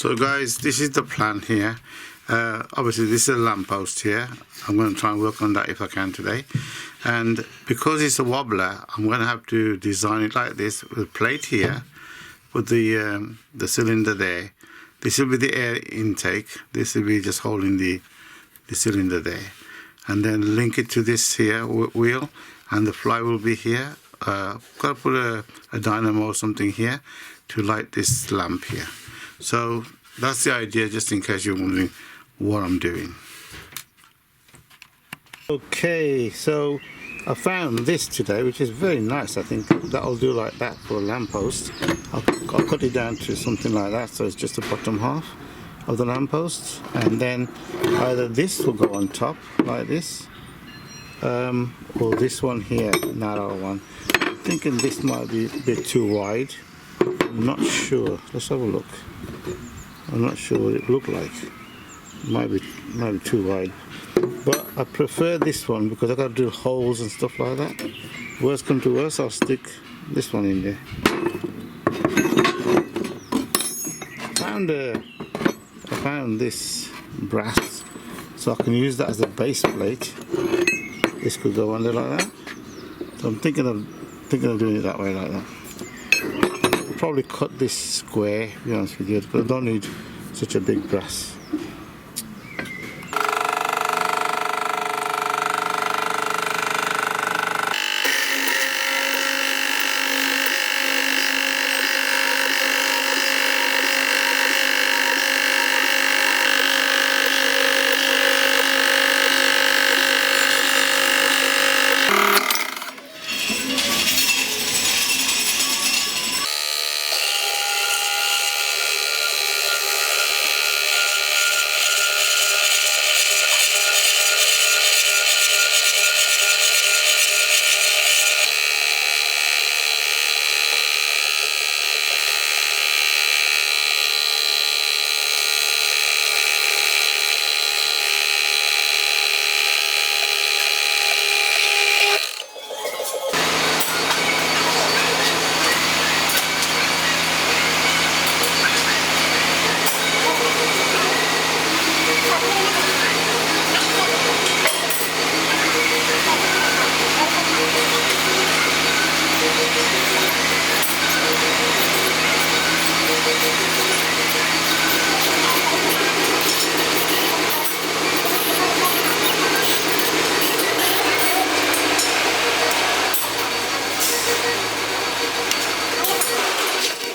So guys, this is the plan here. Obviously this is a lamppost here. I'm going to try and work on that if I can today. And because it's a wobbler, I'm going to have to design it like this with a plate here, put the cylinder there. This will be the air intake. This will be just holding the cylinder there. And then link it to this here wheel, and the fly will be here. Got to put a dynamo or something here to light this lamp here. So that's the idea, just in case you're wondering what I'm doing. Okay, so I found this today, which is very nice. I think that'll do like that for a lamppost. I'll cut it down to something like that, so it's just the bottom half of the lamppost, and then either this will go on top like this, or this one here, narrow one. I'm thinking this might be a bit too wide. I'm not sure. Let's have a look. I'm not sure what it looked like. Might be too wide, but I prefer this one because I got to drill holes and stuff like that. Worst come to worst, I'll stick this one in there. I found this brass, so I can use that as a base plate. This could go under like that. So I'm thinking of doing it that way, like that. I'll probably cut this square, to be honest with you, because I don't need such a big brass.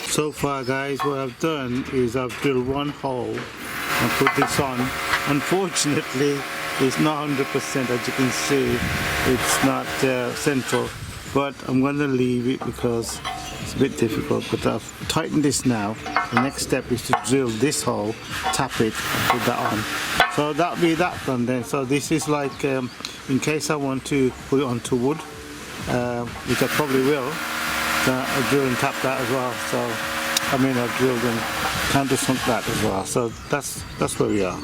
So far guys, what I've done is I've drilled one hole and put this on. Unfortunately it's not 100%, as you can see. It's not central, but I'm going to leave it because it's a bit difficult. But I've tightened this now. The next step is to drill this hole, tap it and put that on. So that'll be that done then. So this is like in case I want to put it onto wood, which I probably will. I drill and tap that as well. So I mean, I drilled and countersunk that as well. So that's where we are.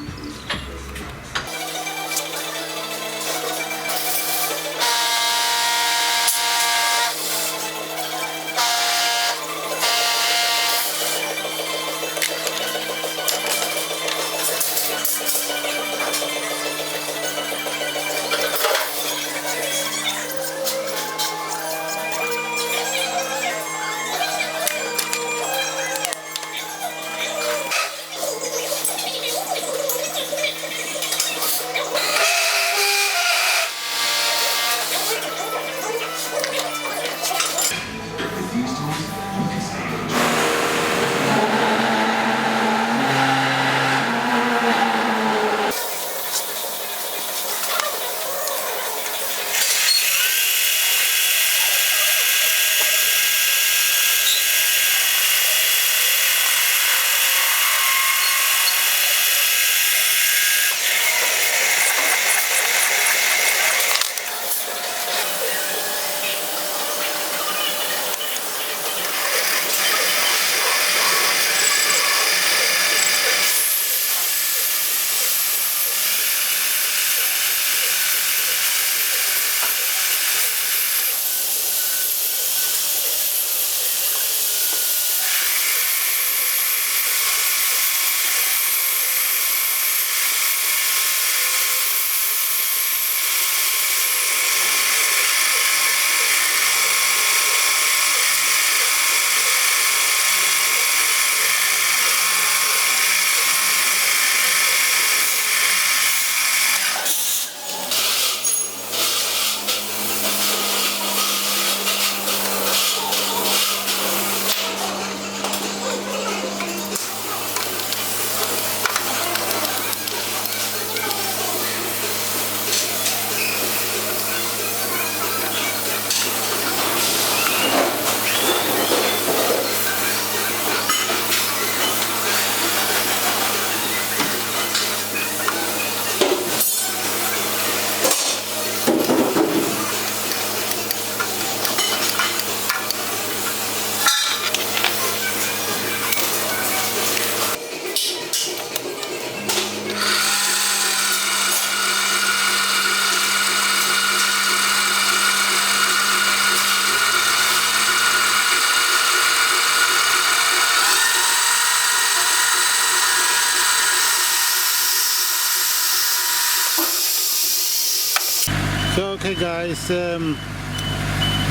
Okay guys,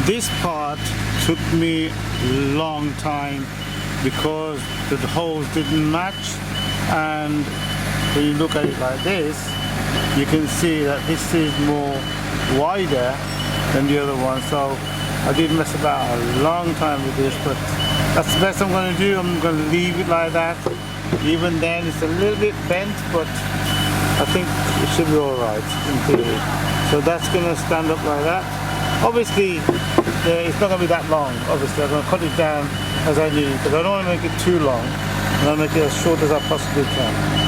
this part took me a long time because the holes didn't match, and when you look at it like this, you can see that this is more wider than the other one. So I did mess about a long time with this, but that's the best I'm going to do. I'm going to leave it like that. Even then it's a little bit bent, but I think it should be alright in theory. So that's going to stand up like that. Obviously it's not going to be that long. Obviously I'm going to cut it down as I need, because I don't want to make it too long, and I'll make it as short as I possibly can.